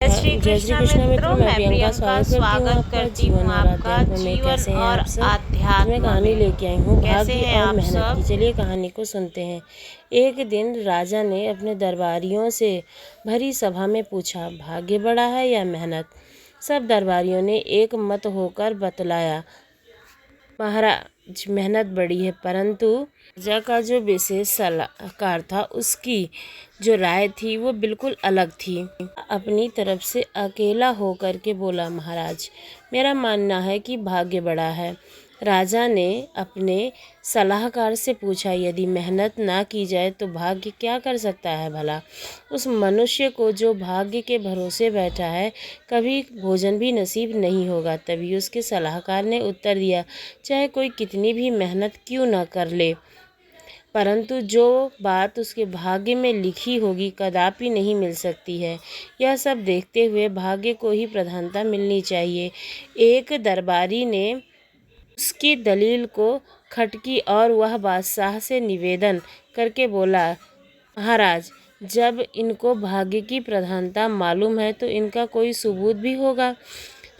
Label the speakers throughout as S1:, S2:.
S1: जय श्री कृष्ण मित्रों, मैं प्रियंका स्वागत करती हूँ आपका जीवन और अध्यात्म में। कैसे हैं आप सब? आज मैं कहानी लेके आई हूँ भाग्य और मेहनत की। चलिए कहानी को सुनते हैं। एक दिन राजा ने अपने दरबारियों से भरी सभा में पूछा, भाग्य बड़ा है या मेहनत? सब दरबारियों ने एक मत होकर बतलाया, महाराज मेहनत बड़ी है। परंतु राजा का जो विशेष सलाहकार था, उसकी जो राय थी वो बिल्कुल अलग थी। अपनी तरफ से अकेला होकर के बोला, महाराज मेरा मानना है कि भाग्य बड़ा है। राजा ने अपने सलाहकार से पूछा, यदि मेहनत ना की जाए तो भाग्य क्या कर सकता है भला? उस मनुष्य को जो भाग्य के भरोसे बैठा है, कभी भोजन भी नसीब नहीं होगा। तभी उसके सलाहकार ने उत्तर दिया, चाहे कोई कितनी भी मेहनत क्यों ना कर ले, परंतु जो बात उसके भाग्य में लिखी होगी कदापि नहीं मिल सकती है। यह सब देखते हुए भाग्य को ही प्रधानता मिलनी चाहिए। एक दरबारी ने उसकी दलील को खटकी और वह बादशाह से निवेदन करके बोला, महाराज जब इनको भाग्य की प्रधानता मालूम है तो इनका कोई सबूत भी होगा।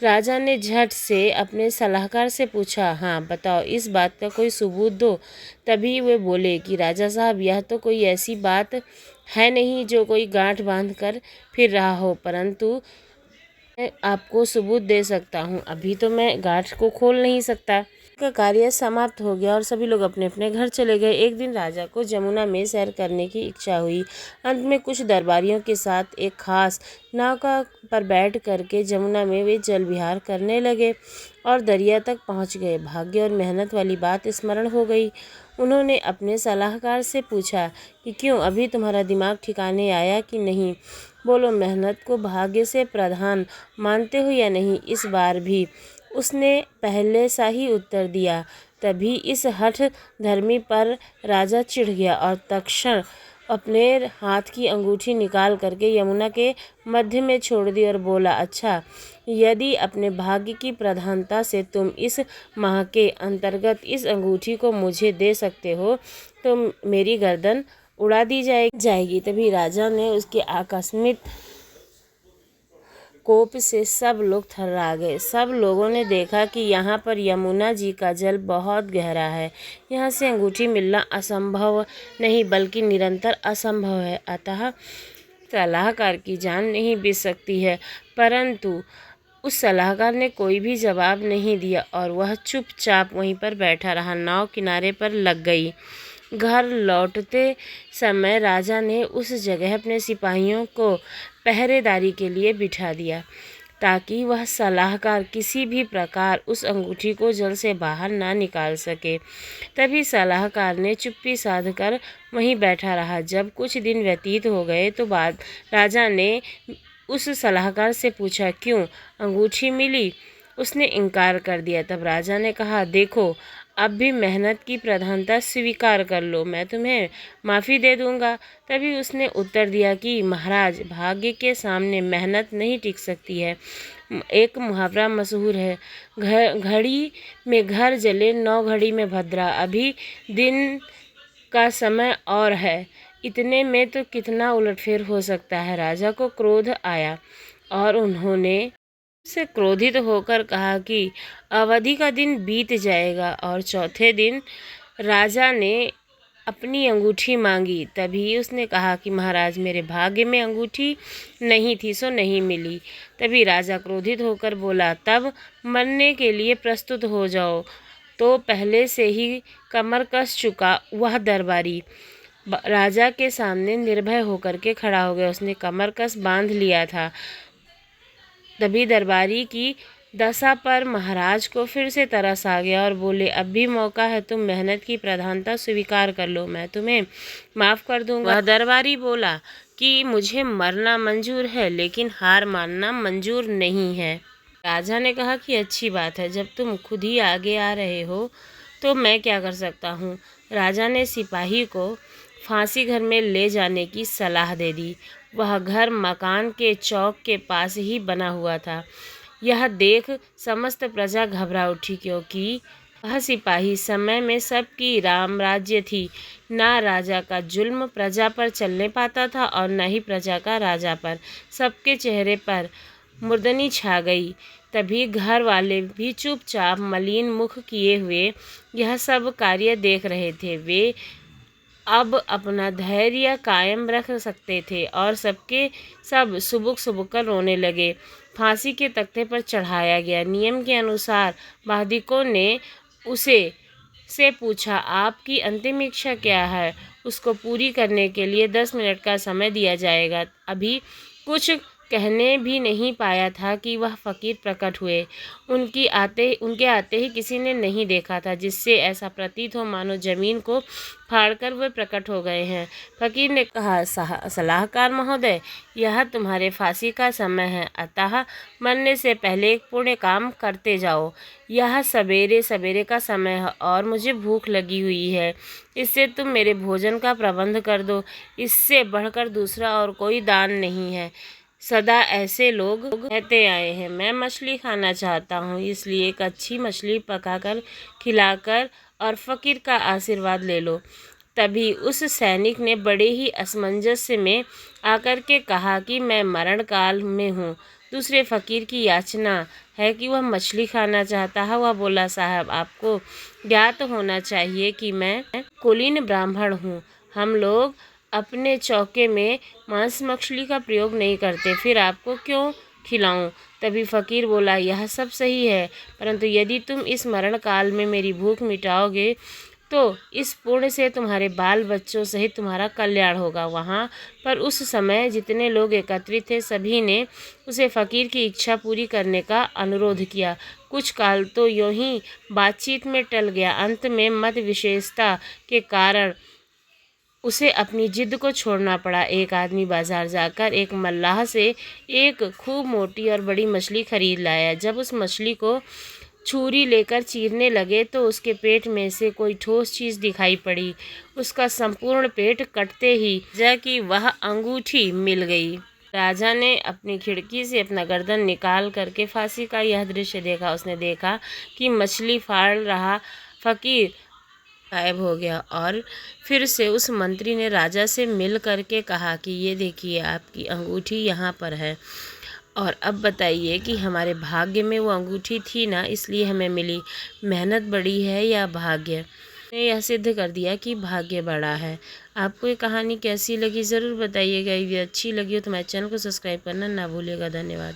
S1: राजा ने झट से अपने सलाहकार से पूछा, हाँ बताओ, इस बात का कोई सबूत दो। तभी वे बोले कि राजा साहब, यह तो कोई ऐसी बात है नहीं जो कोई गांठ बांध कर फिर रहा हो, परंतु मैं आपको सबूत दे सकता हूँ। अभी तो मैं गांठ को खोल नहीं सकता। का कार्य समाप्त हो गया और सभी लोग अपने अपने घर चले गए। एक दिन राजा को जमुना में सैर करने की इच्छा हुई। अंत में कुछ दरबारियों के साथ एक खास नौका पर बैठ करके जमुना में वे जल विहार करने लगे और दरिया तक पहुंच गए। भाग्य और मेहनत वाली बात स्मरण हो गई। उन्होंने अपने सलाहकार से पूछा कि क्यों, अभी तुम्हारा दिमाग ठिकाने आया कि नहीं? बोलो, मेहनत को भाग्य से प्रधान मानते हो या नहीं? इस बार भी उसने पहले सा ही उत्तर दिया। तभी इस हठ धर्मी पर राजा चिढ़ गया और तत्क्षण अपने हाथ की अंगूठी निकाल करके यमुना के मध्य में छोड़ दी और बोला, अच्छा, यदि अपने भाग्य की प्रधानता से तुम इस माह के अंतर्गत इस अंगूठी को मुझे दे सकते हो तो मेरी गर्दन उड़ा दी जाएगी। तभी राजा ने उसके आकस्मिक कोप से सब लोग थर्रा गए। सब लोगों ने देखा कि यहाँ पर यमुना जी का जल बहुत गहरा है। यहाँ से अंगूठी मिलना असंभव नहीं बल्कि निरंतर असंभव है। अतः सलाहकार की जान नहीं बीत सकती है। परंतु उस सलाहकार ने कोई भी जवाब नहीं दिया और वह चुपचाप वहीं पर बैठा रहा। नाव किनारे पर लग गई। घर लौटते समय राजा ने उस जगह अपने सिपाहियों को पहरेदारी के लिए बिठा दिया ताकि वह सलाहकार किसी भी प्रकार उस अंगूठी को जल से बाहर ना निकाल सके। तभी सलाहकार ने चुप्पी साधकर वहीं बैठा रहा। जब कुछ दिन व्यतीत हो गए तो बाद राजा ने उस सलाहकार से पूछा, क्यों, अंगूठी मिली? उसने इनकार कर दिया। तब राजा ने कहा, देखो, अब भी मेहनत की प्रधानता स्वीकार कर लो, मैं तुम्हें माफ़ी दे दूंगा। तभी उसने उत्तर दिया कि महाराज, भाग्य के सामने मेहनत नहीं टिक सकती है। एक मुहावरा मशहूर है, घड़ी में घर जले 9 घड़ी में भद्रा। अभी दिन का समय और है, इतने में तो कितना उलटफेर हो सकता है। राजा को क्रोध आया और उन्होंने से क्रोधित होकर कहा कि अवधि का दिन बीत जाएगा। और चौथे दिन राजा ने अपनी अंगूठी मांगी। तभी उसने कहा कि महाराज, मेरे भाग्य में अंगूठी नहीं थी सो नहीं मिली। तभी राजा क्रोधित होकर बोला, तब मरने के लिए प्रस्तुत हो जाओ। तो पहले से ही कमर कस चुका वह दरबारी राजा के सामने निर्भय होकर के खड़ा हो गया। उसने कमर कस बांध लिया था। तभी दरबारी की दशा पर महाराज को फिर से तरस आ गया और बोले, अब भी मौका है, तुम मेहनत की प्रधानता स्वीकार कर लो, मैं तुम्हें माफ़ कर दूंगा। वह दरबारी बोला कि मुझे मरना मंजूर है लेकिन हार मानना मंजूर नहीं है। राजा ने कहा कि अच्छी बात है, जब तुम खुद ही आगे आ रहे हो तो मैं क्या कर सकता हूँ। राजा ने सिपाही को फांसी घर में ले जाने की सलाह दे दी। वह घर मकान के चौक के पास ही बना हुआ था। यह देख समस्त प्रजा घबरा उठी, क्योंकि वह सिपाही समय में सबकी राम राज्य थी। ना राजा का जुल्म प्रजा पर चलने पाता था और न ही प्रजा का राजा पर। सबके चेहरे पर मुर्दनी छा गई। तभी घर वाले भी चुपचाप मलिन मुख किए हुए यह सब कार्य देख रहे थे। वे अब अपना धैर्य कायम रख सकते थे और सबके सब सुबुक सुबुक कर रोने लगे। फांसी के तख्ते पर चढ़ाया गया। नियम के अनुसार बाधिकों ने उसे से पूछा, आपकी अंतिम इच्छा क्या है? उसको पूरी करने के लिए 10 मिनट का समय दिया जाएगा। अभी कुछ कहने भी नहीं पाया था कि वह फकीर प्रकट हुए। उनके आते ही किसी ने नहीं देखा था, जिससे ऐसा प्रतीत हो मानो जमीन को फाड़कर वे प्रकट हो गए हैं। फकीर ने कहा, सलाहकार महोदय, यह तुम्हारे फांसी का समय है, अतः मरने से पहले एक पुण्य काम करते जाओ। यह सवेरे सवेरे का समय है और मुझे भूख लगी हुई है, इससे तुम मेरे भोजन का प्रबंध कर दो। इससे बढ़कर दूसरा और कोई दान नहीं है। सदा ऐसे लोग कहते आए हैं। मैं मछली खाना चाहता हूँ, इसलिए एक अच्छी मछली पकाकर खिलाकर और फकीर का आशीर्वाद ले लो। तभी उस सैनिक ने बड़े ही असमंजस में आकर के कहा कि मैं मरण काल में हूँ। दूसरे फकीर की याचना है कि वह मछली खाना चाहता है। वह बोला, साहब, आपको ज्ञात होना चाहिए कि मैं कुलीन ब्राह्मण हूँ। हम लोग अपने चौके में मांस मछली का प्रयोग नहीं करते, फिर आपको क्यों खिलाऊं? तभी फकीर बोला, यह सब सही है, परंतु यदि तुम इस मरण काल में मेरी भूख मिटाओगे तो इस पुण्य से तुम्हारे बाल बच्चों सहित तुम्हारा कल्याण होगा। वहाँ पर उस समय जितने लोग एकत्रित थे, सभी ने उसे फकीर की इच्छा पूरी करने का अनुरोध किया। कुछ काल तो यूं ही बातचीत में टल गया। अंत में मत विशेषता के कारण उसे अपनी जिद को छोड़ना पड़ा। एक आदमी बाजार जाकर एक मल्लाह से एक खूब मोटी और बड़ी मछली खरीद लाया। जब उस मछली को छुरी लेकर चीरने लगे तो उसके पेट में से कोई ठोस चीज़ दिखाई पड़ी। उसका संपूर्ण पेट कटते ही राजा की वह अंगूठी मिल गई। राजा ने अपनी खिड़की से अपना गर्दन निकाल करके फांसी का यह दृश्य देखा। उसने देखा कि मछली फाड़ रहा फकीर गायब हो गया और फिर से उस मंत्री ने राजा से मिल करके कहा कि ये देखिए, आपकी अंगूठी यहाँ पर है और अब बताइए कि हमारे भाग्य में वो अंगूठी थी ना, इसलिए हमें मिली। मेहनत बड़ी है या भाग्य? ने यह सिद्ध कर दिया कि भाग्य बड़ा है। आपको ये कहानी कैसी लगी ज़रूर बताइएगा। यदि अच्छी लगी हो तो मेरे चैनल को सब्सक्राइब करना ना भूलिएगा। धन्यवाद।